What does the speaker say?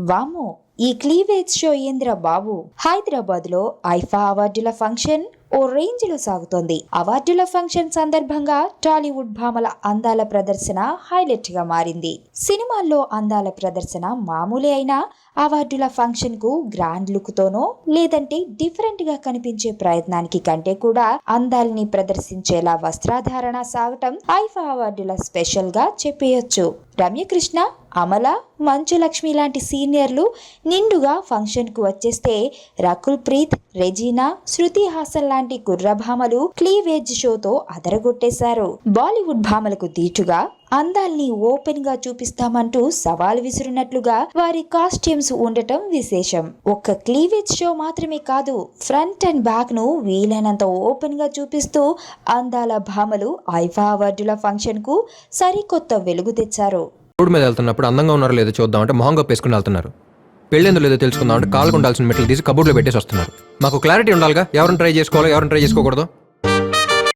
వామ్మో, ఈ cleavage show ఏంద్ర బాబు. హైదరాబాద్ లో ఐఫా అవార్డుల ఫంక్షన్ ఓ రేంజ్ లో సాగుతోంది. అవార్డుల ఫంక్షన్ సందర్భంగా టాలీవుడ్ భామల అందాల ప్రదర్శన హైలైట్ గా మారింది. సినిమాల్లో అందాల ప్రదర్శన మామూలే అయినా అవార్డుల ఫంక్షన్ కు గ్రాండ్ లుక్ తోనో లేదంటే డిఫరెంట్ గా కనిపించే ప్రయత్నానికి కంటే కూడా అందాల్ని ప్రదర్శించేలా వస్త్రధారణ సాగటం ఐఫా అవార్డుల స్పెషల్ గా చెప్పేయొచ్చు. రమ్యకృష్ణ, అమల, మంచు లక్ష్మి లాంటి సీనియర్లు నిండుగా ఫంక్షన్ కు వచ్చేస్తే రకుల్ ప్రీత్, రెజీనా, శృతి హాసన్ లాంటి కుర్రభామలు క్లీవేజ్ షోతో అదరగొట్టేశారు. బాలీవుడ్ భామలకు దీటుగా అందాల్ని ఓపెన్ గా చూపిస్తామంటూ సవాల్ విసురున్నట్లుగా వారి కాస్ట్యూమ్స్ ఉండటం విశేషం. ఒక్క క్లీవేజ్ షో మాత్రమే కాదు, ఫ్రంట్ అండ్ బ్యాక్ ను వీలైనంత ఓపెన్ గా చూపిస్తూ అందాల భామలు ఐఫా అవార్డుల ఫంక్షన్ కు సరికొత్త వెలుగు తెచ్చారు. రోడ్డు మీద వెళ్తున్నప్పుడు అందంగా ఉన్నారో లేదో చూద్దామంటే మొహంగా పేసుకుని వెళ్తున్నారు. పెళ్ళేందో లేదో తెలుసుకుందామంటే కాళ్ళకు ఉండాల్సిన మెట్లు తీసి కబోర్డ్లో పెట్టేసి వస్తున్నారు. మాకు క్లారిటీ ఉండాలిగా, ఎవరిని ట్రై చేసుకోవాలో ఎవరిని ట్రై చేసుకోకూడదు.